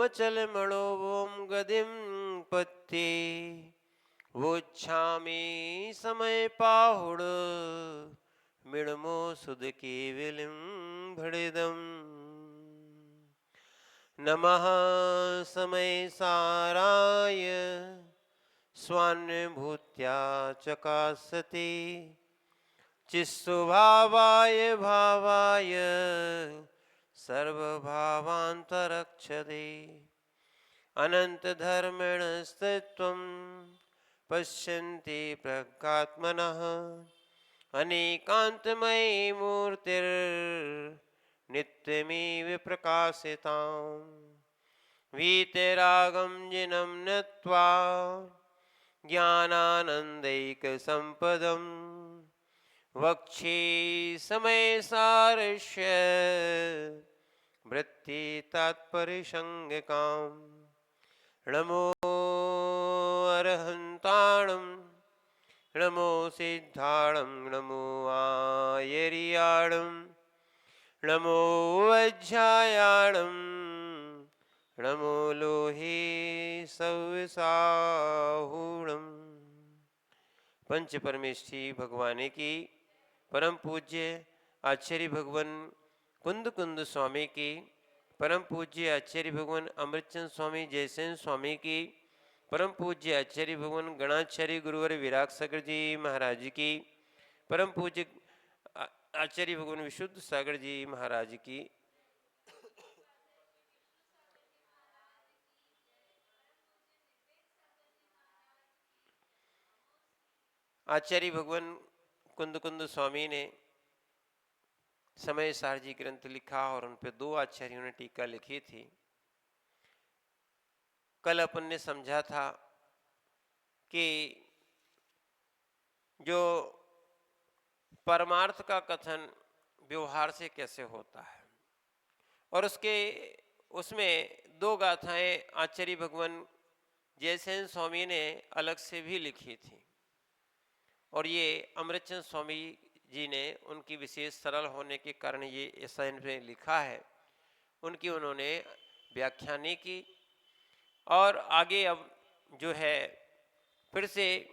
मचलमणोवों गदिं पत्ये वोच्छामि समय पाहुड मिणमो सुद केवलिं भड़िदम् नमः समय साराय स्वान्भूत्या चकासते चिस्वभावाय भावाय सर्वभावान्तरक्षते अनंत धर्मिणस्त्वं पश्यन्ति प्रज्ञात्मनः अनेकान्तमयी मूर्तिर्नित्यमेव प्रकाशिताम् वीतरागं जिनं नत्वा ज्ञानानन्दैकसम्पदम् वक्षे समयसारस्य वृत्ति तात्पर्यसंज्ञकाम् नमो अरहन्ताणं नमो सिद्धाणं नमो आयर्याणं नमो वज्रायाणं नमो लोहे सव्यसाहूणम्। पंच परमेष्ठी भगवान की परम पूज्य आचार्य भगवान कुंद कुंद स्वामी की परम पूज्य आचार्य भगवान अमृतचंद स्वामी जयसेन स्वामी की परम पूज्य आचार्य भगवान गणाचार्य गुरुवर विराग सागर जी महाराज की परम पूज्य आचार्य भगवान विशुद्ध सागर जी महाराज की आचार्य भगवान कुंद कुंद स्वामी ने समय सार जी ग्रंथ लिखा और उन पे दो आचार्यों ने टीका लिखी थी। कल अपन ने समझा था कि जो परमार्थ का कथन व्यवहार से कैसे होता है और उसमें दो गाथाएं आचार्य भगवान जयसेन स्वामी ने अलग से भी लिखी थी और ये अमृतचंद स्वामी जी ने उनकी विशेष सरल होने के कारण ये ऐसा इनमें लिखा है, उनकी उन्होंने व्याख्या नहीं की। और आगे अब जो है फिर से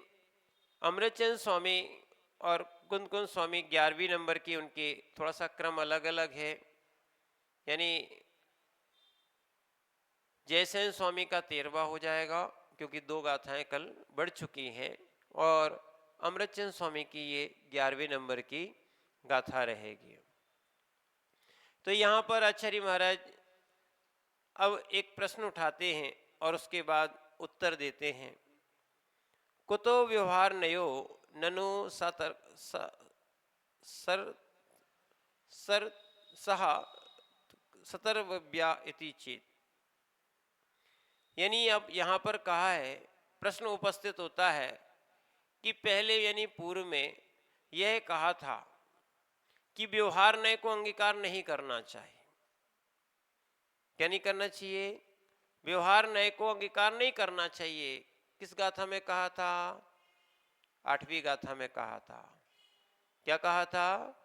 अमृतचंद स्वामी और कुंद कुंद स्वामी 11वीं नंबर की उनके थोड़ा सा क्रम अलग अलग है, यानी जयसेन स्वामी का 13वां हो जाएगा क्योंकि दो गाथाएं कल बढ़ चुकी हैं और अमृतचंद स्वामी की ये 11वीं नंबर की गाथा रहेगी। तो यहाँ पर आचार्य महाराज अब एक प्रश्न उठाते हैं और उसके बाद उत्तर देते हैं। कुतो व्यवहार नयो ननु सतर सर सह सतर्व्या इति चेत, यानी अब यहाँ पर कहा है, प्रश्न उपस्थित होता है कि पहले यानी पूर्व में यह कहा था कि व्यवहार नय को अंगीकार नहीं करना चाहिए। क्या नहीं करना चाहिए? व्यवहार नय को अंगीकार नहीं करना चाहिए। किस गाथा में कहा था? 8वीं गाथा में कहा था। क्या कहा था?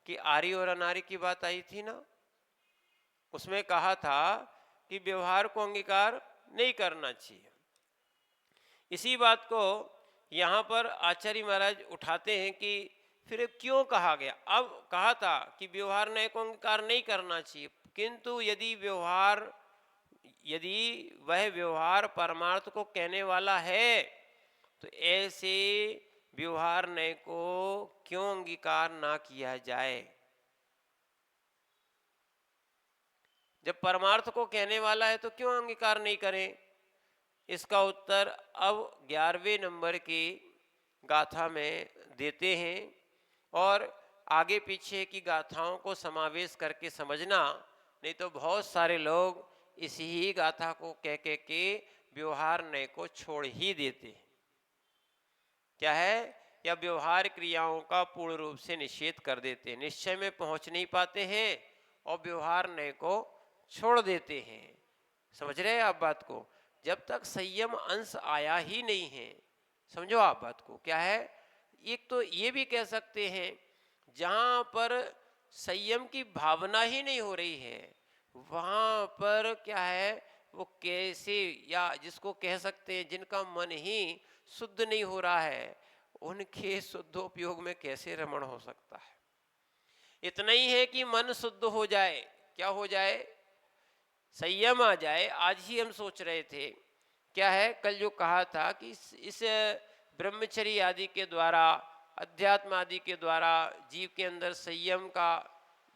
कि आर्य और अनार्य की बात आई थी ना, उसमें कहा था कि व्यवहार को अंगीकार नहीं करना चाहिए। इसी बात को यहाँ पर आचार्य महाराज उठाते हैं कि फिर क्यों कहा गया। अब कहा था कि व्यवहार नय को अंगीकार नहीं करना चाहिए, किंतु यदि वह व्यवहार परमार्थ को कहने वाला है तो ऐसे व्यवहार नय को क्यों अंगीकार ना किया जाए। जब परमार्थ को कहने वाला है तो क्यों अंगीकार नहीं करें? इसका उत्तर अब 11वें नंबर की गाथा में देते हैं और आगे पीछे की गाथाओं को समावेश करके समझना, नहीं तो बहुत सारे लोग इसी ही गाथा को कह के व्यवहार नय को छोड़ ही देते हैं। क्या है? या व्यवहार क्रियाओं का पूर्ण रूप से निषेध कर देते हैं, निश्चय में पहुंच नहीं पाते हैं और व्यवहार नय को छोड़ देते हैं। समझ रहे हैं आप बात को? जब तक संयम अंश आया ही नहीं है, समझो आप बात को। क्या है? एक तो ये भी कह सकते हैं जहां पर संयम की भावना ही नहीं हो रही है वहां पर क्या है, वो कैसे, या जिसको कह सकते हैं जिनका मन ही शुद्ध नहीं हो रहा है, उनके शुद्धोपयोग में कैसे रमण हो सकता है। इतना ही है कि मन शुद्ध हो जाए, क्या हो जाए, संयम आ जाए। आज ही हम सोच रहे थे, क्या है, कल जो कहा था कि इस ब्रह्मचर्य आदि के द्वारा, अध्यात्म आदि के द्वारा जीव के अंदर संयम का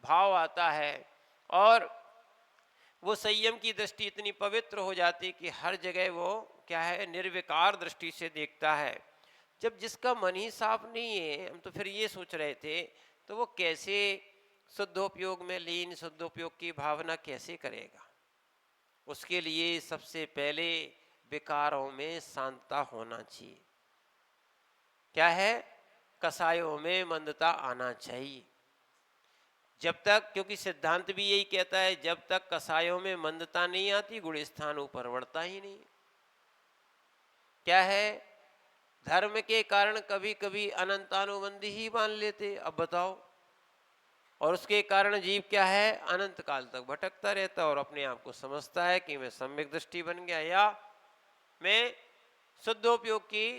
भाव आता है, और वो संयम की दृष्टि इतनी पवित्र हो जाती कि हर जगह वो क्या है, निर्विकार दृष्टि से देखता है। जब जिसका मन ही साफ नहीं है, हम तो फिर ये सोच रहे थे, तो वो कैसे शुद्धोपयोग में लीन, शुद्धोपयोग की भावना कैसे करेगा। उसके लिए सबसे पहले विकारों में शांतता होना चाहिए। क्या है, कसायों में मंदता आना चाहिए। जब तक, क्योंकि सिद्धांत भी यही कहता है, जब तक कसायों में मंदता नहीं आती, गुण स्थान ऊपर बढ़ता ही नहीं। क्या है, धर्म के कारण कभी कभी अनंतानुबंधी ही मान लेते, अब बताओ, और उसके कारण जीव क्या है, अनंत काल तक भटकता रहता और अपने आप को समझता है कि मैं सम्यक दृष्टि बन गया, या मैं शुद्धोपयोग की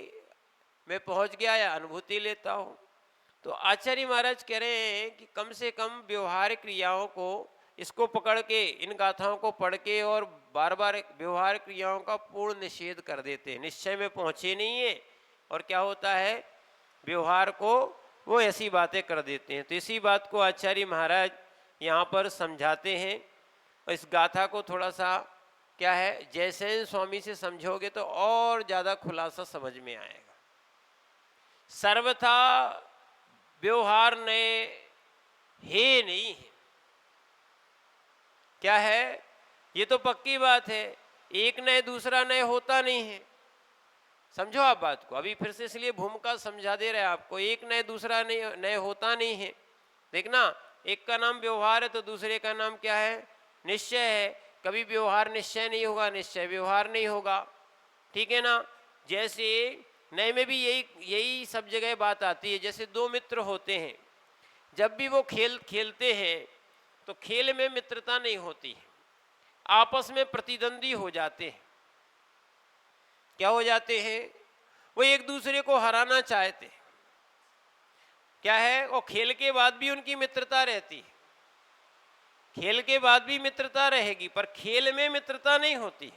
मैं पहुंच गया, या अनुभूति लेता हूं। तो आचार्य महाराज कह रहे हैं कि कम से कम व्यवहारिक क्रियाओं को, इसको पकड़ के, इन गाथाओं को पढ़ के और बार बार व्यवहार क्रियाओं का पूर्ण निषेध कर देते हैं, निश्चय में पहुंचे नहीं है, और क्या होता है, व्यवहार को वो ऐसी बातें कर देते हैं। तो इसी बात को आचार्य महाराज यहाँ पर समझाते हैं। और इस गाथा को थोड़ा सा क्या है, जयसेन स्वामी से समझोगे तो और ज़्यादा खुलासा समझ में आएगा। सर्वथा व्यवहार नए है नहीं है, क्या है, ये तो पक्की बात है, एक नए दूसरा नए होता नहीं है। समझो आप बात को, अभी फिर से इसलिए भूमिका समझा दे रहे हैं आपको, एक नए दूसरा नए होता नहीं है। देखना, एक का नाम व्यवहार है तो दूसरे का नाम क्या है, निश्चय है। कभी व्यवहार निश्चय नहीं होगा, निश्चय व्यवहार नहीं होगा, ठीक है ना। जैसे नए में भी यही सब जगह बात आती है। जैसे दो मित्र होते हैं, जब भी वो खेलते हैं तो खेल में मित्रता नहीं होती है, आपस में प्रतिद्वंदी हो जाते हैं। क्या हो जाते हैं, वो एक दूसरे को हराना चाहते हैं, क्या है, और खेल के बाद भी उनकी मित्रता रहती है, खेल के बाद भी मित्रता रहेगी, पर खेल में मित्रता नहीं होती।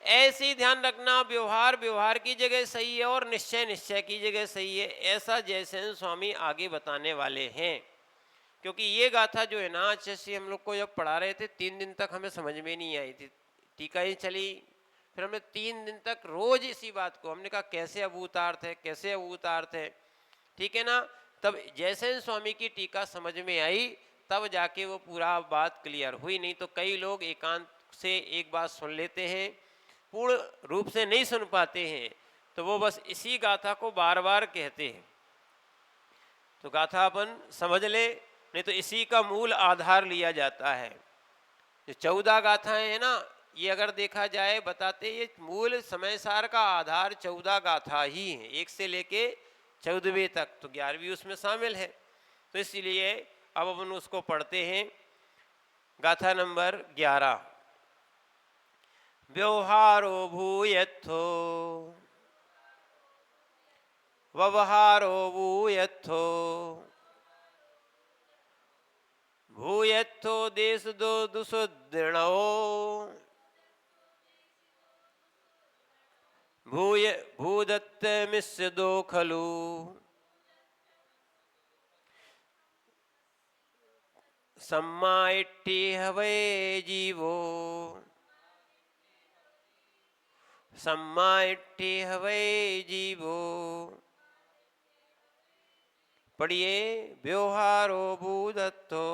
ऐसे ही ध्यान रखना, व्यवहार व्यवहार की जगह सही है और निश्चय निश्चय की जगह सही है, ऐसा जयसेन स्वामी आगे बताने वाले हैं। क्योंकि ये गाथा जो है ना, जैसे हम लोग को जब पढ़ा रहे थे 3 दिन तक हमें समझ में नहीं आई थी, टीका ही चली, फिर हमने 3 दिन तक रोज इसी बात को हमने कहा कैसे अभूतार्थ है, कैसे अभूतार्थ है, ठीक है ना। तब जयसेन स्वामी की टीका समझ में आई, तब जाके वो पूरा बात क्लियर हुई। नहीं तो कई लोग एकांत से एक बात सुन लेते हैं, पूर्ण रूप से नहीं सुन पाते हैं, तो वो बस इसी गाथा को बार बार कहते हैं। तो गाथा अपन समझ ले, नहीं तो इसी का मूल आधार लिया जाता है। जो 14 गाथाएं हैं ना, ये अगर देखा जाए, बताते ये मूल समय सार का आधार 14 गाथा ही है, 1 से लेके 14वीं तक, तो 11वीं उसमें शामिल है। तो इसलिए अब अपन उसको पढ़ते हैं। गाथा नंबर 11। व्यवहारो भूयत्थो व्यवहारो भूयत्थो भूयत्थो देश दो दुसुदृणो भूय भूदत्त मिस्य दो खलु सम्माइट्टी हवे जीवो सम्माइट्टी हवे जीवो। पढ़िए, व्यवहारो भूदत्तो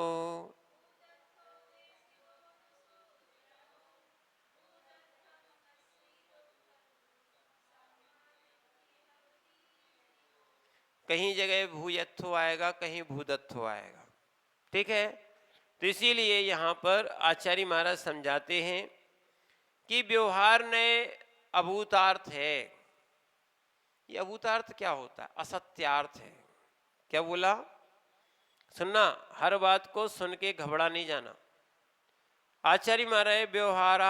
कहीं जगह भूयत्थो आएगा, कहीं भूदत्थो आएगा, ठीक है। तो इसीलिए यहाँ पर आचार्य महाराज समझाते हैं कि व्यवहार नए अभूतार्थ है। ये अभूतार्थ क्या होता है, असत्यार्थ है। क्या बोला, सुनना, हर बात को सुन के घबरा नहीं जाना। आचार्य महाराज व्यवहार,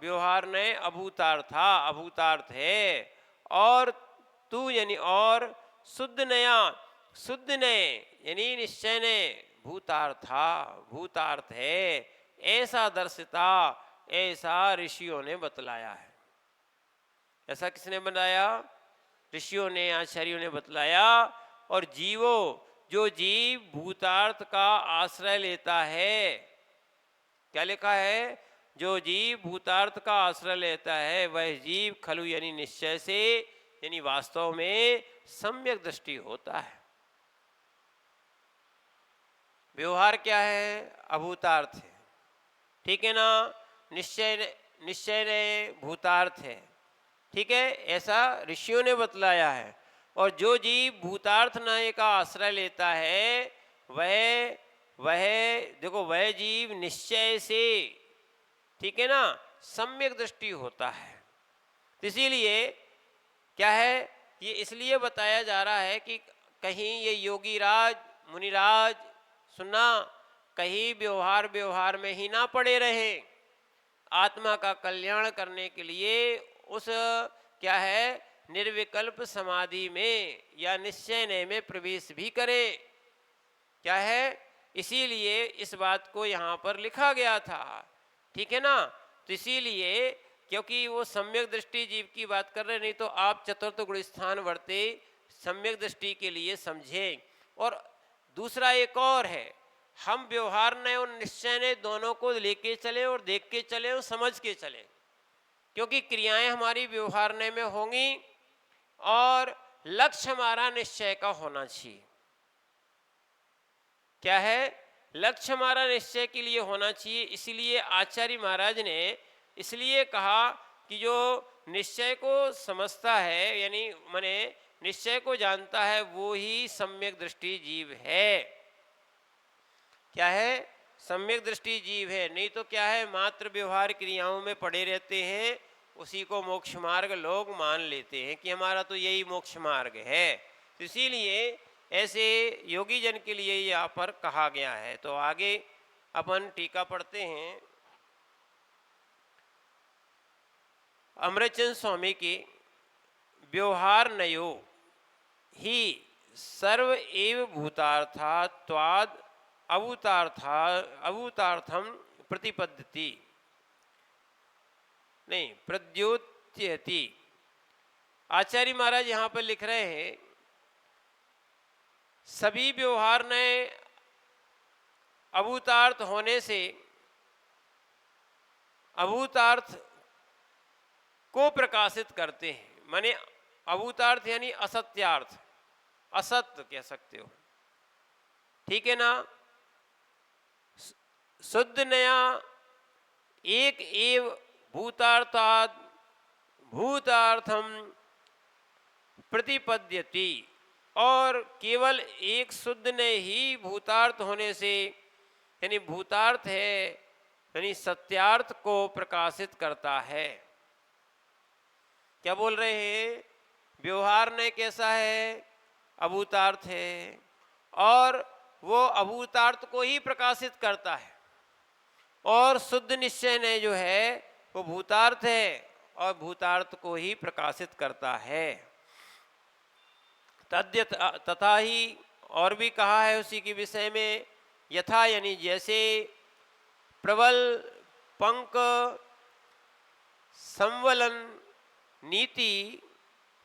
व्यवहार ने अभूतार्था, अभूतार्थ है। और तू यानी और, शुद्ध नया, शुद्ध ने यानी निश्चय ने, भूतार्था, भूतार्थ है, ऐसा दर्शिता, ऐसा ऋषियों ने बतलाया है। ऐसा किसने बनाया? ऋषियों ने, आचार्यों ने बतलाया। और जीवो, जो जीव भूतार्थ का आश्रय लेता है, क्या लिखा है? जो जीव भूतार्थ का आश्रय लेता है वह जीव खलु यानी निश्चय से, यानी वास्तव में सम्यक दृष्टि होता है। व्यवहार क्या है? अभूतार्थ है, ठीक है ना? निश्चय, निश्चय ने भूतार्थ है, ठीक है, ऐसा ऋषियों ने बतलाया है। और जो जीव भूतार्थ नय का आश्रय लेता है वह देखो, वह जीव निश्चय से, ठीक है ना, सम्यक दृष्टि होता है। इसीलिए क्या है, ये इसलिए बताया जा रहा है कि कहीं ये योगी राज, मुनिराज सुनना, कहीं व्यवहार व्यवहार में ही ना पड़े रहे, आत्मा का कल्याण करने के लिए उस क्या है, निर्विकल्प समाधि में या निश्चय में प्रवेश भी करें। क्या है, इसीलिए इस बात को यहाँ पर लिखा गया था, ठीक है ना? तो इसीलिए, क्योंकि वो सम्यक दृष्टि जीव की बात कर रहे, नहीं तो आप चतुर्थ गुण स्थान वर्ते सम्यक दृष्टि के लिए समझें। और दूसरा एक और है, हम व्यवहार ने और निश्चय ने दोनों को लेके चलें और देख के चलें और समझ के चलें, क्योंकि क्रियाएं हमारी व्यवहारने में होंगी और लक्ष्य हमारा निश्चय का होना चाहिए। क्या है? लक्ष्य हमारा निश्चय के लिए होना चाहिए। इसलिए आचार्य महाराज ने इसलिए कहा कि जो निश्चय को समझता है, यानी माने निश्चय को जानता है, वो ही सम्यक दृष्टि जीव है। क्या है? सम्यक दृष्टि जीव है। नहीं तो क्या है, मात्र व्यवहार क्रियाओं में पड़े रहते हैं, उसी को मोक्ष मार्ग लोग मान लेते हैं कि हमारा तो यही मोक्ष मार्ग है। तो इसीलिए ऐसे योगी जन के लिए यहाँ पर कहा गया है। तो आगे अपन टीका पढ़ते हैं। अमृतचंद स्वामी की व्यवहार नयो ही सर्व एव भूतार्थात्वाद अभूतार्थम प्रतिपद्यति, नहीं प्रद्योत्यति। आचार्य महाराज यहाँ पर लिख रहे हैं, सभी व्यवहार ने अभूतार्थ होने से अभूतार्थ को प्रकाशित करते हैं। माने अभूतार्थ यानी असत्यार्थ, असत्य कह सकते हो, ठीक है ना? शुद्ध नया एक एव भूतार्थात भूतार्थम प्रतिपद्यति, और केवल एक शुद्ध ने ही भूतार्थ होने से, यानी भूतार्थ है यानी सत्यार्थ को प्रकाशित करता है। क्या बोल रहे हैं? व्यवहार ने कैसा है? अभूतार्थ है, और वो अभूतार्थ को ही प्रकाशित करता है। और शुद्ध निश्चय ने जो है वो भूतार्थ है और भूतार्थ को ही प्रकाशित करता है। तद्य तथा ही और भी कहा है उसी के विषय में, यथा यानी जैसे, प्रबल पंक संवलन नीति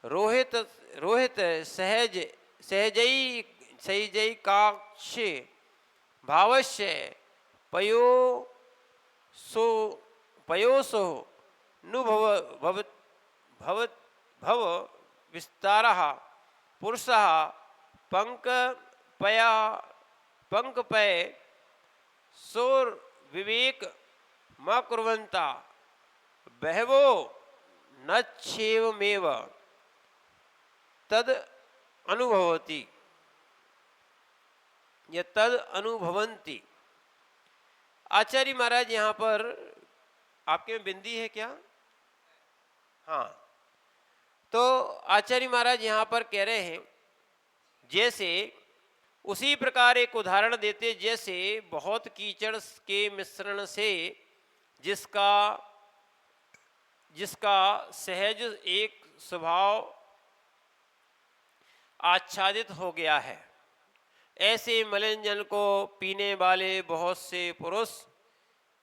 रोहित रोहित सहज सहजई सहजई काक्ष भावस्य पयोसो नुभव भव भव भव विस्तारः पुरुषः पंकपय सोर विवेक म कुर्वन्ता बहवो नच्छेवमेव तद अनुभवति या तद अनुभवन्ति। आचार्य महाराज यहाँ पर, आपके में बिंदी है क्या? हाँ, तो आचार्य महाराज यहाँ पर कह रहे हैं, जैसे उसी प्रकार एक उदाहरण देते, जैसे बहुत कीचड़ के मिश्रण से जिसका जिसका सहज एक स्वभाव आच्छादित हो गया है। ऐसे मलिन जल को पीने वाले बहुत से पुरुष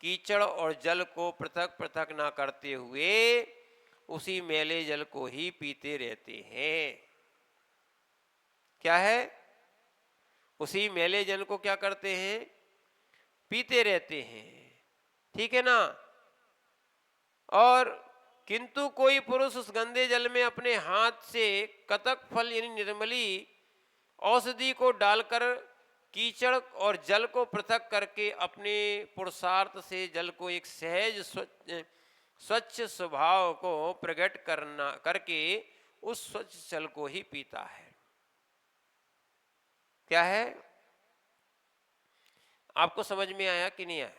कीचड़ और जल को पृथक पृथक ना करते हुए उसी मैले जल को ही पीते रहते हैं। क्या है? उसी मैले जल को क्या करते हैं? पीते रहते हैं। ठीक है ना? और किंतु कोई पुरुष उस गंदे जल में अपने हाथ से कतक फल यानी निर्मली औषधि को डालकर कीचड़ और जल को पृथक करके अपने पुरुषार्थ से जल को एक सहज स्वच्छ स्वभाव को प्रकट करना करके उस स्वच्छ जल को ही पीता है। क्या है? आपको समझ में आया कि नहीं आया?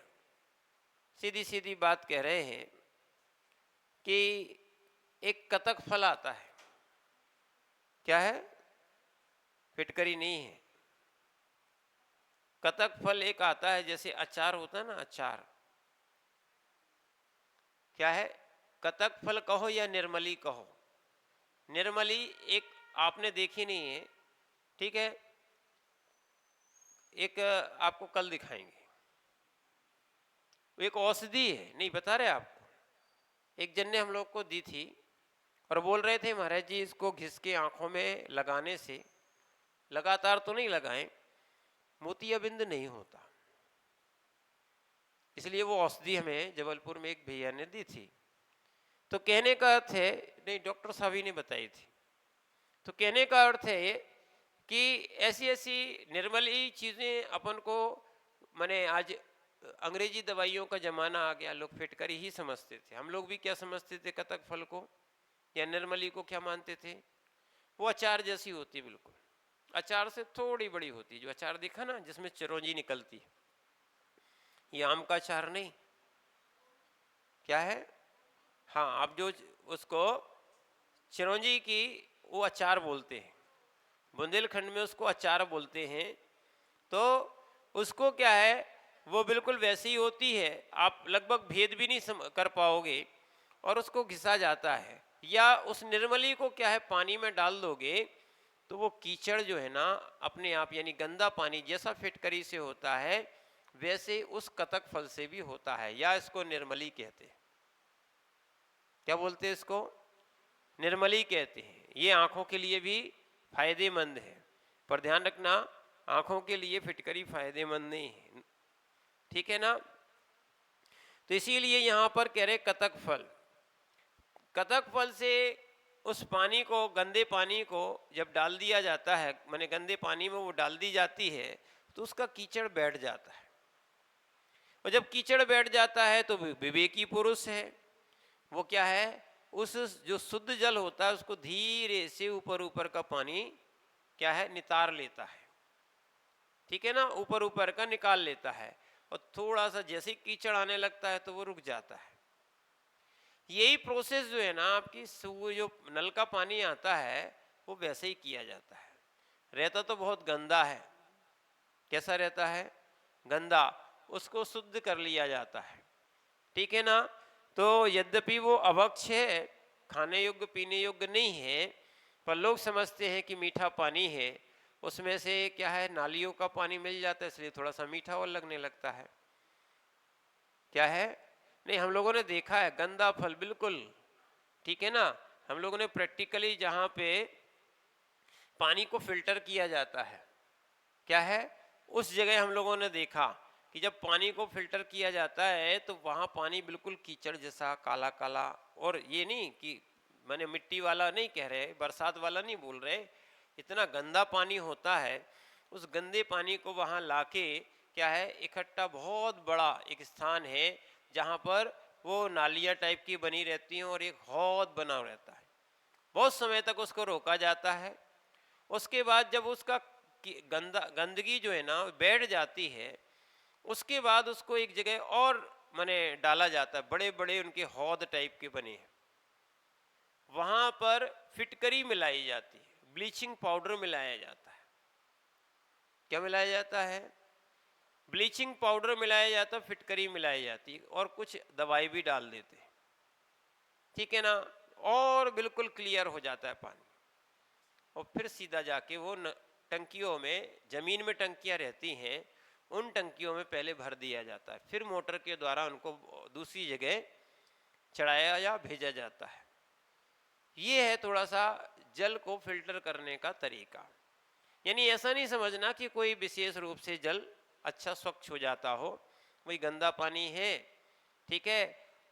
सीधी सीधी बात कह रहे हैं कि एक कतक फल आता है। क्या है? फिटकरी नहीं है। कतक फल एक आता है, जैसे अचार होता है ना, अचार। क्या है? कतक फल कहो या निर्मली कहो। निर्मली एक आपने देखी नहीं है, ठीक है? एक आपको कल दिखाएंगे। एक औषधि है, नहीं बता रहे आपको। एक जन ने हम लोग को दी थी और बोल रहे थे महाराज जी इसको घिस के आंखों में लगाने से, लगातार तो नहीं लगाएं, मोतियाबिंद नहीं होता। इसलिए वो औषधि हमें जबलपुर में एक भैया ने दी थी। तो कहने का अर्थ है, नहीं डॉक्टर साहब ही ने बताई थी, तो कहने का अर्थ है कि ऐसी ऐसी निर्मली चीज़ें अपन को, माने आज अंग्रेजी दवाइयों का जमाना आ गया, लोग फिटकरी ही समझते थे। हम लोग भी क्या समझते थे? कतक फल को या निर्मली को क्या मानते थे? वो अचार जैसी होती, बिल्कुल अचार से थोड़ी बड़ी होती। जो अचार दिखा ना जिसमें चिरौंजी निकलती है, ये आम का अचार नहीं। क्या है? हाँ, आप जो उसको चिरौंजी की वो अचार बोलते हैं, बुंदेलखंड में उसको अचार बोलते हैं। तो उसको क्या है, वो बिल्कुल वैसी ही होती है, आप लगभग भेद भी नहीं कर पाओगे, और उसको घिसा जाता है। या उस निर्मली को क्या है, पानी में डाल दोगे तो वो कीचड़ जो है ना अपने आप, यानी गंदा पानी जैसा फिटकरी से होता है वैसे उस कतक फल से भी होता है। या इसको निर्मली कहते हैं। क्या बोलते हैं इसको? निर्मली कहते हैं। ये आंखों के लिए भी फायदेमंद है, पर ध्यान रखना आंखों के लिए फिटकरी फायदेमंद नहीं है। ठीक है ना? तो इसीलिए यहां पर कह रहे कतक फल। कतक फल से उस पानी को, गंदे पानी को जब डाल दिया जाता है, माने गंदे पानी में वो डाल दी जाती है, तो उसका कीचड़ बैठ जाता है। और जब कीचड़ बैठ जाता है तो विवेकी पुरुष है वो क्या है, उस जो शुद्ध जल होता है उसको धीरे से ऊपर ऊपर का पानी क्या है, नितार लेता है। ठीक है ना? ऊपर ऊपर का निकाल लेता है, और थोड़ा सा जैसे कीचड़ आने लगता है तो वो रुक जाता है। यही प्रोसेस जो है ना आपकी, वो जो नल का पानी आता है वो वैसे ही किया जाता है। रहता तो बहुत गंदा है। कैसा रहता है? गंदा। उसको शुद्ध कर लिया जाता है। ठीक है ना? तो यद्यपि वो अभक्ष है, खाने योग्य पीने योग्य नहीं है, पर लोग समझते हैं कि मीठा पानी है, उसमें से क्या है, नालियों का पानी मिल जाता है, इसलिए थोड़ा सा मीठा और लगने लगता है। क्या है? नहीं, हम लोगों ने देखा है गंदा फल बिल्कुल। ठीक है ना? हम लोगों ने प्रैक्टिकली जहां पे पानी को फिल्टर किया जाता है, क्या है, उस जगह हम लोगों ने देखा कि जब पानी को फिल्टर किया जाता है तो वहां पानी बिल्कुल कीचड़ जैसा काला काला, और ये नहीं कि मैंने मिट्टी वाला नहीं कह रहे, बरसात वाला नहीं बोल रहे, इतना गंदा पानी होता है। उस गंदे पानी को वहां लाके क्या है, इकट्ठा बहुत बड़ा एक स्थान है जहां पर वो नालियां टाइप की बनी रहती हैं और एक हौद बना रहता है। बहुत समय तक उसको रोका जाता है। उसके बाद जब उसका गंदगी जो है ना बैठ जाती है, उसके बाद उसको एक जगह और माने डाला जाता है। बड़े बड़े उनके हौद टाइप के बने हैं, वहां पर फिटकरी मिलाई जाती है, ब्लीचिंग पाउडर मिलाया जाता है। क्या मिलाया जाता है? ब्लीचिंग पाउडर मिलाया जाता, फिटकरी मिलाई जाती और कुछ दवाई भी डाल देते, ठीक है ना, और बिल्कुल क्लियर हो जाता है पानी। और फिर सीधा जाके वो टंकियों में, जमीन में टंकियां रहती हैं, उन टंकियों में पहले भर दिया जाता है, फिर मोटर के द्वारा उनको दूसरी जगह चढ़ाया या भेजा जाता है। ये है थोड़ा सा जल को फिल्टर करने का तरीका। यानी ऐसा नहीं समझना कि कोई विशेष रूप से जल अच्छा स्वच्छ हो जाता हो, वही गंदा पानी है, ठीक है।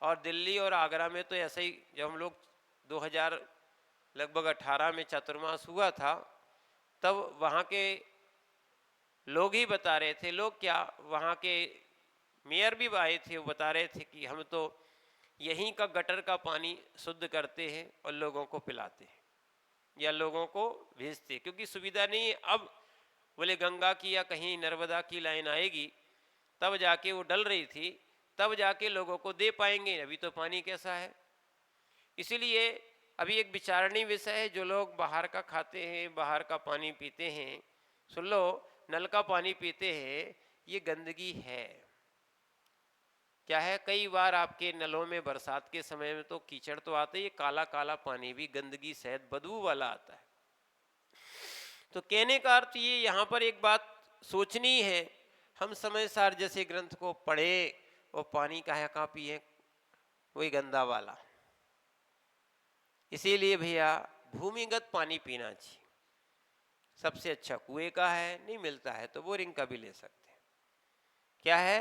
और दिल्ली और आगरा में तो ऐसा ही, जब हम लोग 2000 लगभग 18 में चातुर्मास हुआ था, तब वहाँ के लोग ही बता रहे थे, लोग क्या, वहाँ के मेयर भी आए थे, वो बता रहे थे कि हम तो यहीं का गटर का पानी शुद्ध करते हैं और लोगों को पिलाते हैं या लोगों को भेजते, क्योंकि सुविधा नहीं है। अब बोले गंगा की या कहीं नर्मदा की लाइन आएगी तब जाके वो डल रही थी, तब जाके लोगों को दे पाएंगे, अभी तो पानी कैसा है। इसीलिए अभी एक विचारणीय विषय है, जो लोग बाहर का खाते हैं, बाहर का पानी पीते हैं, सुन लो, नल का पानी पीते हैं, ये गंदगी है। क्या है, कई बार आपके नलों में बरसात के समय में तो कीचड़ तो आता है, ये काला काला पानी भी गंदगी सहित बदबू वाला आता है। तो कहने का अर्थ ये, यहाँ पर एक बात सोचनी है, हम समय सार जैसे ग्रंथ को पढ़े, वो पानी का पिए, वही गंदा वाला। इसीलिए भैया भूमिगत पानी पीना चाहिए। सबसे अच्छा कुएं का है, नहीं मिलता है तो बोरिंग का भी ले सकते हैं। क्या है,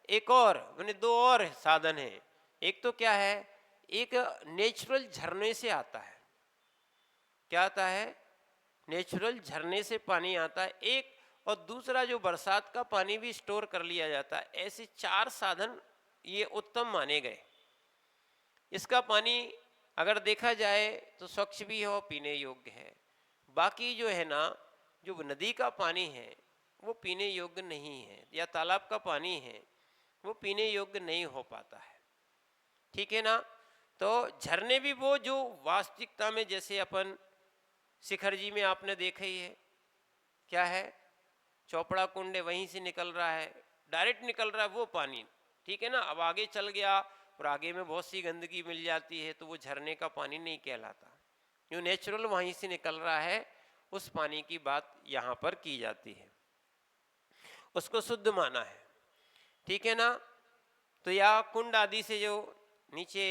एक और मैंने दो और साधन है। एक तो क्या है, एक नेचुरल झरने से आता है। क्या आता है, नेचुरल झरने से पानी आता है एक, और दूसरा जो बरसात का पानी भी स्टोर कर लिया जाता है। ऐसे 4 साधन ये उत्तम माने गए। इसका पानी अगर देखा जाए तो स्वच्छ भी हो, पीने योग्य है। बाकी जो है ना, जो नदी का पानी है वो पीने योग्य नहीं है, या तालाब का पानी है वो पीने योग्य नहीं हो पाता है, ठीक है ना। तो झरने भी वो जो वास्तविकता में, जैसे अपन शिखर जी में आपने देखा ही है, क्या है, चौपड़ा कुंड है, वहीं से निकल रहा है, डायरेक्ट निकल रहा है वो पानी, ठीक है ना। अब आगे चल गया और आगे में बहुत सी गंदगी मिल जाती है, तो वो झरने का पानी नहीं कहलाता। जो नेचुरल वहीं से निकल रहा है, उस पानी की बात यहाँ पर की जाती है, उसको शुद्ध माना है, ठीक है ना। तो या कुंड आदि से जो नीचे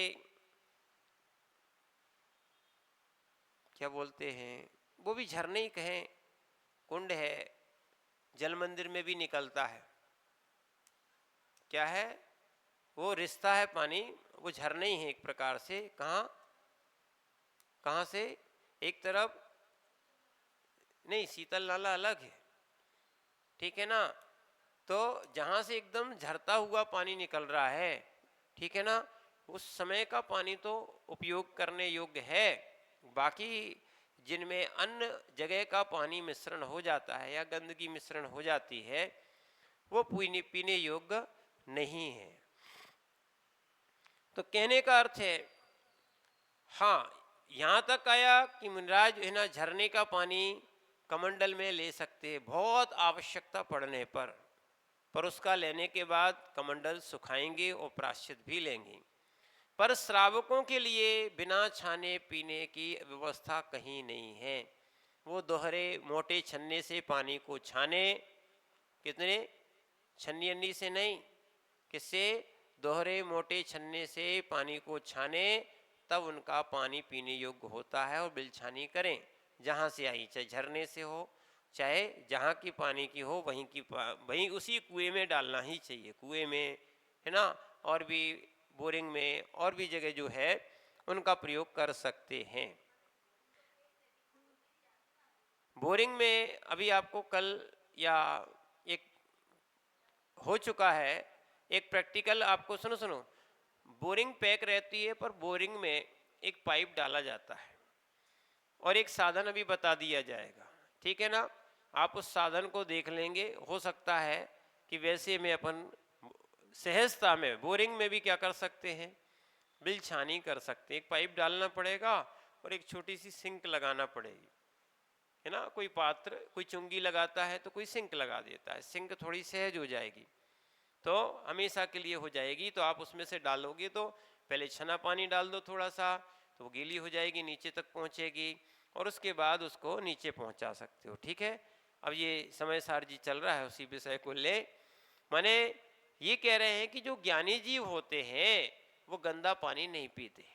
क्या बोलते हैं, वो भी झरने ही कहें, कुंड है, जल मंदिर में भी निकलता है, क्या है, वो रिश्ता है पानी, वो झरने ही है एक प्रकार से। कहाँ कहाँ से, एक तरफ नहीं, शीतल नाला अलग है, ठीक है ना। तो जहाँ से एकदम झरता हुआ पानी निकल रहा है, ठीक है ना, उस समय का पानी तो उपयोग करने योग्य है। बाकी जिनमें अन्य जगह का पानी मिश्रण हो जाता है या गंदगी मिश्रण हो जाती है, वो पीने योग्य नहीं है। तो कहने का अर्थ है, हाँ, यहाँ तक आया कि मुनिराज है ना, झरने का पानी कमंडल में ले सकते हैं बहुत आवश्यकता पड़ने पर उसका लेने के बाद कमंडल सुखाएंगे और प्रायश्चित भी लेंगे। पर श्रावकों के लिए बिना छाने पीने की व्यवस्था कहीं नहीं है। वो दोहरे मोटे छन्ने से पानी को छाने, कितने, छन्नी अन्नी से नहीं, किससे, दोहरे मोटे छन्ने से पानी को छाने, तब उनका पानी पीने योग्य होता है। और बिलछानी करें, जहाँ से आई, चाहे झरने से हो चाहे जहाँ की पानी की हो, वहीं उसी कुएं में डालना ही चाहिए, कुएं में, है ना, और भी बोरिंग में और भी जगह जो है उनका प्रयोग कर सकते हैं। बोरिंग में अभी आपको कल या एक हो चुका है एक प्रैक्टिकल, आपको सुनो, बोरिंग पैक रहती है, पर बोरिंग में एक पाइप डाला जाता है और एक साधन अभी बता दिया जाएगा, ठीक है ना। आप उस साधन को देख लेंगे, हो सकता है कि वैसे में अपन सहजता में बोरिंग में भी क्या कर सकते हैं, बिल छानी कर सकते हैं। एक पाइप डालना पड़ेगा और एक छोटी सी सिंक लगाना पड़ेगी, है ना। कोई पात्र, कोई चुंगी लगाता है तो कोई सिंक लगा देता है, सिंक थोड़ी सहज हो जाएगी तो हमेशा के लिए हो जाएगी, तो आप उसमें से डालोगे तो पहले छना पानी डाल दो थोड़ा सा, तो वो गीली हो जाएगी, नीचे तक पहुंचेगी और उसके बाद उसको नीचे पहुंचा सकते हो। ठीक है, अब ये समय सार जी चल रहा है उसी विषय को ले, माने ये कह रहे हैं कि जो ज्ञानी जीव होते हैं वो गंदा पानी नहीं पीते,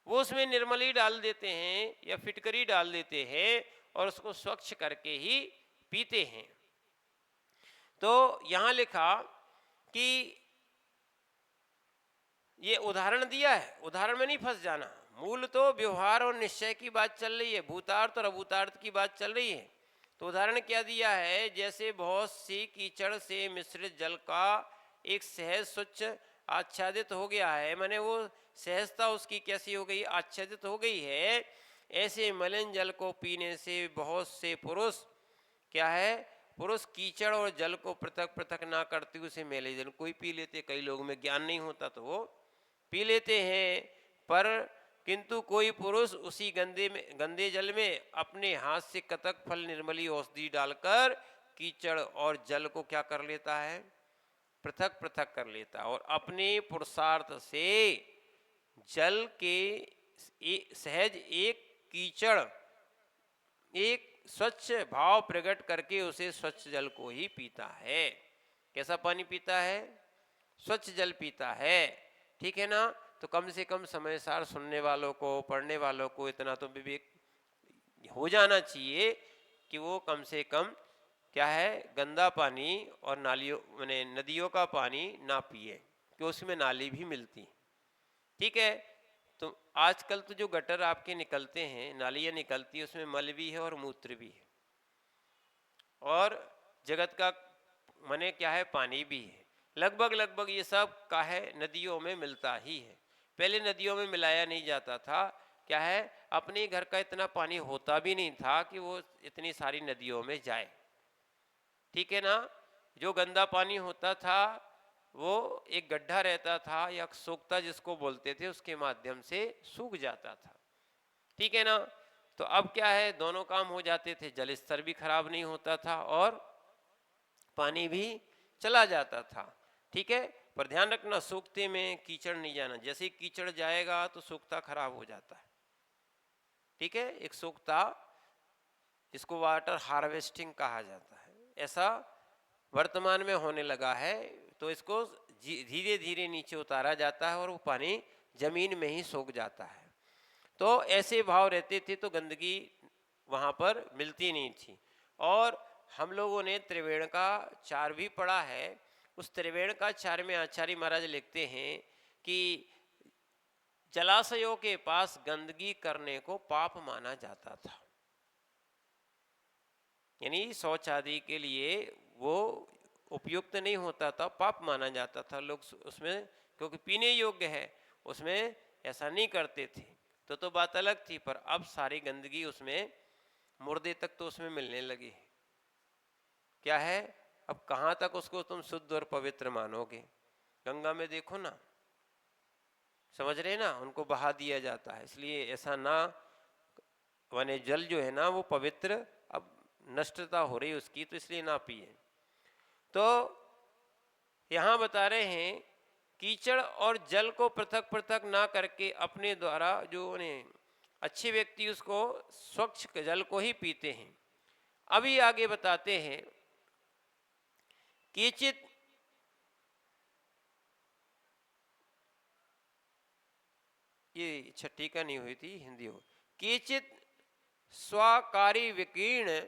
वो उसमें निर्मली डाल देते हैं या फिटकरी डाल देते हैं और उसको स्वच्छ करके ही पीते हैं। तो यहां लिखा कि ये उदाहरण दिया है, उदाहरण में नहीं फंस जाना, मूल तो व्यवहार और निश्चय की बात चल रही है, भूतार्थ और अभूतार्थ की बात चल रही है। तो उदाहरण क्या दिया है, जैसे बहुत सी कीचड़ से मिश्रित जल का एक सहज स्वच्छ आच्छादित हो गया है, माने वो सहजता उसकी कैसी हो गई, आच्छादित हो गई है, ऐसे मलिन जल को पीने से बहुत से पुरुष क्या है, पुरुष कीचड़ और जल को पृथक पृथक ना करते उसे मैले जल कोई पी लेते, कई लोगों में ज्ञान नहीं होता तो वो पी लेते हैं, पर किंतु कोई पुरुष उसी गंदे जल में अपने हाथ से कतक फल निर्मली औषधि डालकर कीचड़ और जल को क्या कर लेता है, पृथक पृथक कर लेता है और अपने पुरुषार्थ से जल के सहज एक कीचड़ एक स्वच्छ भाव प्रकट करके उसे स्वच्छ जल को ही पीता है। कैसा पानी पीता है, स्वच्छ जल पीता है। ठीक है ना, तो कम से कम समय सार सुनने वालों को, पढ़ने वालों को इतना तो विवेक हो जाना चाहिए कि वो कम से कम क्या है, गंदा पानी और नालियों माने नदियों का पानी ना पिए, कि उसमें नाली भी मिलती। ठीक है, तो आजकल तो जो गटर आपके निकलते हैं, नालियाँ निकलती है, उसमें मल भी है और मूत्र भी है और जगत का मने क्या है, पानी भी है। लगभग लगभग ये सब का है नदियों में मिलता ही है। पहले नदियों में मिलाया नहीं जाता था, क्या है, अपने घर का इतना पानी होता भी नहीं था कि वो इतनी सारी नदियों में जाए। ठीक है ना, जो गंदा पानी होता था वो एक गड्ढा रहता था या सोखता जिसको बोलते थे, उसके माध्यम से सूख जाता था। ठीक है ना, तो अब क्या है, दोनों काम हो जाते थे, जल स्तर भी खराब नहीं होता था और पानी भी चला जाता था। ठीक है, पर ध्यान रखना सूखते में कीचड़ नहीं जाना, जैसे ही कीचड़ जाएगा तो सूखता खराब हो जाता है। ठीक है, एक सूखता इसको वाटर हार्वेस्टिंग कहा जाता है, ऐसा वर्तमान में होने लगा है, तो इसको धीरे धीरे नीचे उतारा जाता है और वो पानी जमीन में ही सूख जाता है। तो ऐसे भाव रहते थे तो गंदगी वहाँ पर मिलती नहीं थी। और हम लोगों ने त्रिवेण का चार भी पढ़ा है, उस त्रिवेण का चार में आचार्य महाराज लिखते हैं कि जलाशयों के पास गंदगी करने को पाप माना जाता था, यानी शौच आदि के लिए वो उपयुक्त नहीं होता था, पाप माना जाता था। लोग उसमें क्योंकि पीने योग्य है उसमें ऐसा नहीं करते थे, तो बात अलग थी, पर अब सारी गंदगी उसमें मुर्दे तक तो उसमें मिलने लगी है। क्या है, अब कहाँ तक उसको तुम शुद्ध और पवित्र मानोगे। गंगा में देखो ना, समझ रहे ना, उनको बहा दिया जाता है, इसलिए ऐसा ना माने जल जो है ना वो पवित्र अब नष्टता हो रही उसकी, तो इसलिए ना पिए। तो यहां बता रहे हैं कीचड़ और जल को पृथक पृथक ना करके अपने द्वारा जो उन्हें अच्छे व्यक्ति उसको स्वच्छ जल को ही पीते हैं। अभी आगे बताते हैं केचित ये छठी का नहीं हुई थी, हिंदी हो, केचित स्वाकारी विकीर्ण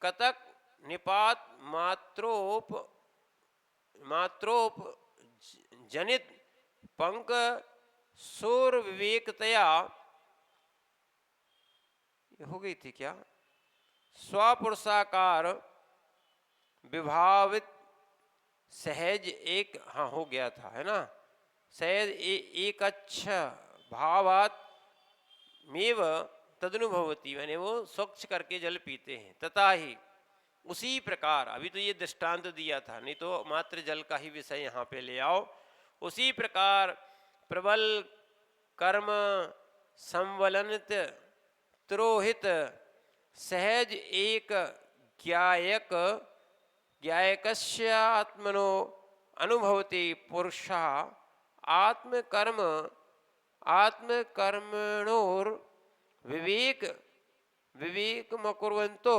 कतक निपात मात्रोप जनित पंक सूर विवेकतया, हो गई थी क्या, स्वपुरुषाकार विभावित सहज एक, हाँ हो गया था, है ना, सहज एक अच्छा भावात मेव तदनुभवती, मैंने वो स्वच्छ करके जल पीते हैं। तथा ही उसी प्रकार, अभी तो ये दृष्टांत दिया था, नहीं तो मात्र जल का ही विषय यहाँ पे ले आओ। उसी प्रकार प्रबल कर्म संवलनित तिरोहित सहज एक ज्ञायकस्य आत्मनो अनुभवति पुरुषः आत्मकर्म आत्मकर्मणोर विवेकमकुर्वन्तो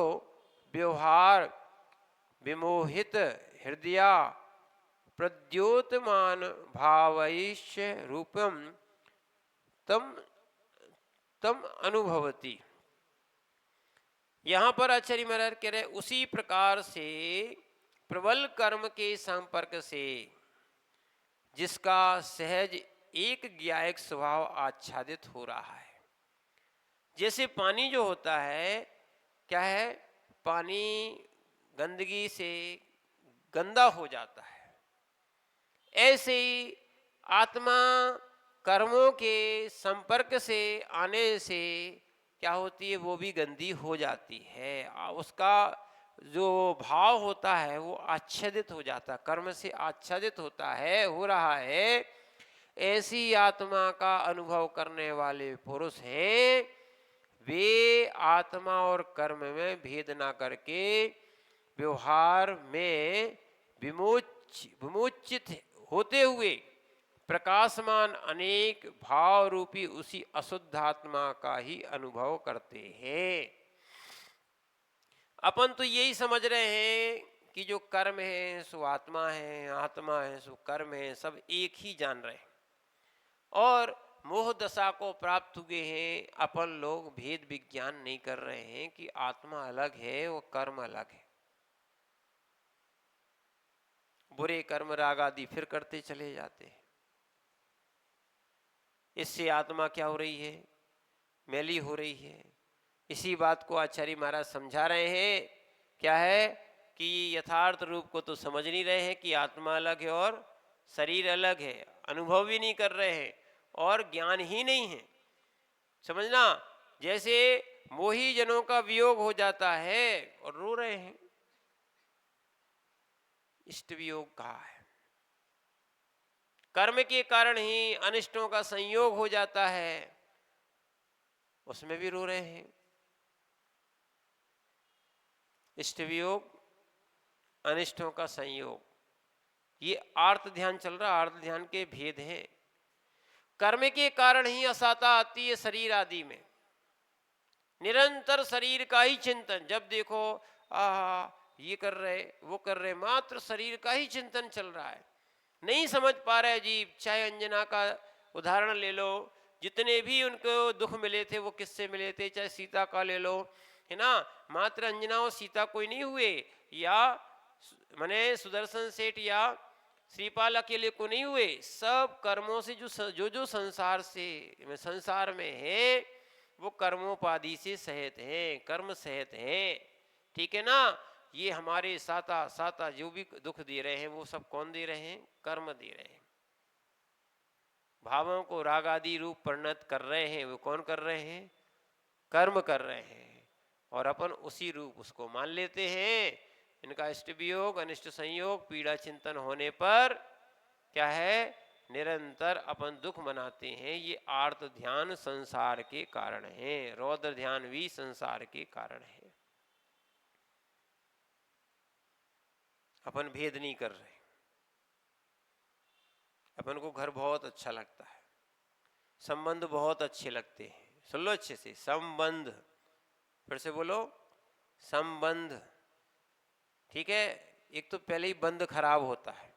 व्यवहार विमोहित हृदया प्रद्योतमान भावैश्च रूपम तम तम अनुभवति। यहाँ पर आचार्य महाराज कह रहे उसी प्रकार से प्रबल कर्म के संपर्क से जिसका सहज एक ज्ञायक स्वभाव आच्छादित हो रहा है। जैसे पानी जो होता है क्या है, पानी गंदगी से गंदा हो जाता है, ऐसे ही आत्मा कर्मों के संपर्क से आने से क्या होती है, वो भी गंदी हो जाती है। उसका जो भाव होता है वो आच्छादित हो जाता, कर्म से आच्छादित होता है, हो रहा है। ऐसी आत्मा का अनुभव करने वाले पुरुष हैं, वे आत्मा और कर्म में भेद ना करके व्यवहार में विमोचित होते हुए प्रकाशमान अनेक भाव रूपी उसी अशुद्ध आत्मा का ही अनुभव करते हैं। अपन तो यही समझ रहे हैं कि जो कर्म है सो आत्मा है, आत्मा है सो कर्म है, सब एक ही जान रहे हैं और मोह दशा को प्राप्त हुए हैं। अपन लोग भेद विज्ञान नहीं कर रहे हैं कि आत्मा अलग है वो कर्म अलग है। बुरे कर्म राग आदि फिर करते चले जाते हैं। इससे आत्मा क्या हो रही है, मैली हो रही है। इसी बात को आचार्य महाराज समझा रहे हैं। क्या है कि यथार्थ रूप को तो समझ नहीं रहे हैं कि आत्मा अलग है और शरीर अलग है, अनुभव भी नहीं कर रहे हैं और ज्ञान ही नहीं है। समझना, जैसे मोही जनों का वियोग हो जाता है और रो रहे हैं, इष्ट वियोग कहा है। कर्म के कारण ही अनिष्टों का संयोग हो जाता है, उसमें भी रो रहे हैं। इष्ट वियोग, अनिष्टों का संयोग, ये आर्त ध्यान चल रहा। आर्त ध्यान के भेद हैं। कर्म के कारण ही असाता आती है शरीर आदि में। निरंतर शरीर का ही चिंतन, जब देखो ये कर रहे वो कर रहे, मात्र शरीर का ही चिंतन चल रहा है। नहीं समझ पा रहे जी। चाहे अंजना का उदाहरण ले लो, जितने भी उनको दुख मिले थे वो किससे मिले थे। चाहे सीता का ले लो, है ना, मात्र अंजना और सीता कोई नहीं हुए, या माने सुदर्शन सेठ या श्रीपाल अकेले को नहीं हुए। सब कर्मों से जो संसार में है वो कर्मोपाधि से सहित हैं, कर्म सहित हैं। ठीक है ना। ये हमारे साता जो भी दुख दे रहे हैं वो सब कौन दे रहे हैं, कर्म दे रहे हैं। भावों को राग आदि रूप परिणत कर रहे हैं, वो कौन कर रहे हैं, कर्म कर रहे हैं। और अपन उसी रूप उसको मान लेते हैं। इनका इष्ट वियोग अनिष्ट संयोग पीड़ा चिंतन होने पर क्या है, निरंतर अपन दुख मनाते हैं। ये आर्त ध्यान संसार के कारण है, रौद्र ध्यान भी संसार के कारण है। अपन भेद नहीं कर रहे। अपन को घर बहुत अच्छा लगता है, संबंध बहुत अच्छे लगते हैं। सुन लो अच्छे से, संबंध, फिर से बोलो, संबंध। ठीक है। एक तो पहले ही बंद खराब होता है।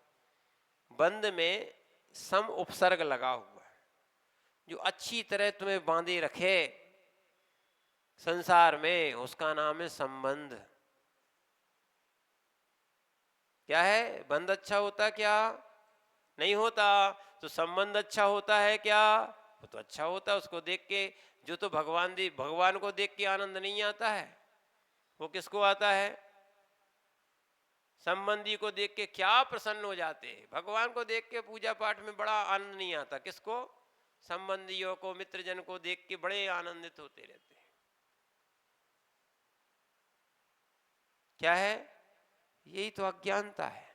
बंद में सम उपसर्ग लगा हुआ है, जो अच्छी तरह तुम्हें बांधे रखे संसार में, उसका नाम है संबंध। क्या है, बंद अच्छा होता क्या, नहीं होता। तो संबंध अच्छा होता है क्या, वो तो अच्छा होता है। उसको देख के जो तो भगवान को देख के आनंद नहीं आता है, वो किसको आता है, संबंधी को देख के क्या प्रसन्न हो जाते हैं। भगवान को देख के पूजा पाठ में बड़ा आनंद नहीं आता, किसको, संबंधियों को, मित्रजन को देख के बड़े आनंदित होते रहते हैं। क्या है, यही तो अज्ञानता है।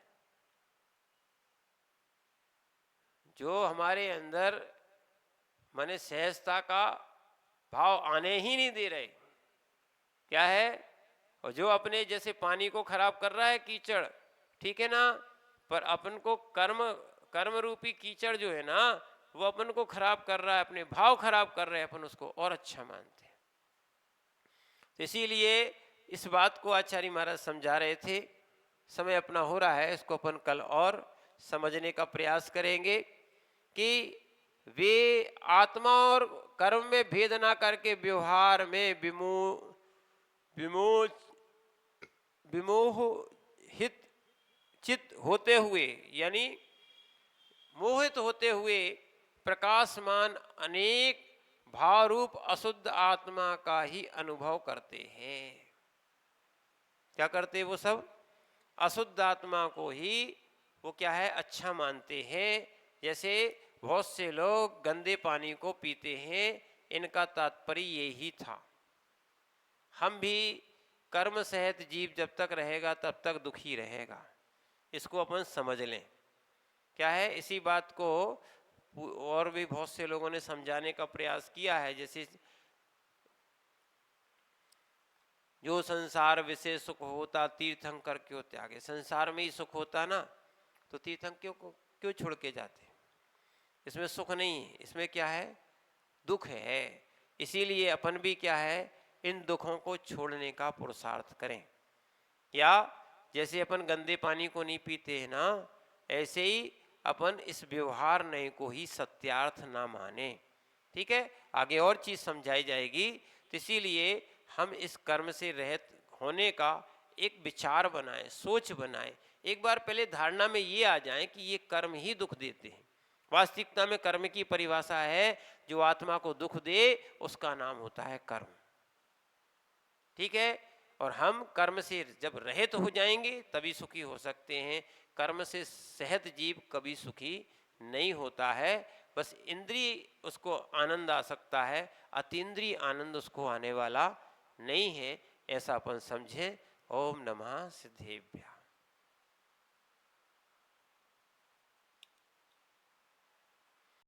जो हमारे अंदर माने सहजता का भाव आने ही नहीं दे रहे। क्या है? और जो अपने जैसे पानी को खराब कर रहा है कीचड़, ठीक है ना, पर अपन को कर्म कर्म रूपी कीचड़ जो है ना वो अपन को खराब कर रहा है, अपने भाव खराब कर रहे हैं, अपन उसको और अच्छा मानते हैं। तो इसीलिए इस बात को आचार्य महाराज समझा रहे थे। समय अपना हो रहा है, इसको अपन कल और समझने का प्रयास करेंगे कि वे आत्मा और कर्म में भेद ना करके व्यवहार में विमोहित चित्त होते हुए, यानी मोहित होते हुए प्रकाशमान अनेक भावरूप अशुद्ध आत्मा का ही अनुभव करते हैं। क्या करते हैं वो सब? अशुद्ध आत्मा को ही वो क्या है? अच्छा मानते हैं। जैसे बहुत से लोग गंदे पानी को पीते हैं, इनका तात्पर्य यही था। हम भी कर्म सहित जीव जब तक रहेगा तब तक दुखी रहेगा, इसको अपन समझ लें। क्या है? इसी बात को और भी बहुत से लोगों ने समझाने का प्रयास किया है। जैसे जो संसार विषय सुख होता तीर्थंकर क्यों त्यागे, संसार में ही सुख होता ना तो तीर्थंकर क्यों छोड़ के जाते? इसमें सुख नहीं है, इसमें क्या है? दुख है। इसीलिए अपन भी क्या है? इन दुखों को छोड़ने का पुरुषार्थ करें। या जैसे अपन गंदे पानी को नहीं पीते हैं ना, ऐसे ही अपन इस व्यवहार नए को ही सत्यार्थ ना माने। ठीक है, आगे और चीज समझाई जाएगी। तो इसीलिए हम इस कर्म से रहित होने का एक विचार बनाएं, सोच बनाएं। एक बार पहले धारणा में ये आ जाए कि ये कर्म ही दुख देते हैं। वास्तविकता में कर्म की परिभाषा है जो आत्मा को दुख दे उसका नाम होता है कर्म। ठीक है, और हम कर्म से जब रहित हो जाएंगे तभी सुखी हो सकते हैं। कर्म से सहित जीव कभी सुखी नहीं होता है। बस इंद्रिय उसको आनंद आ सकता है, अतीन्द्रिय आनंद उसको आने वाला नहीं है, ऐसा अपन समझे। ओम नमः सिद्धेभ्यः।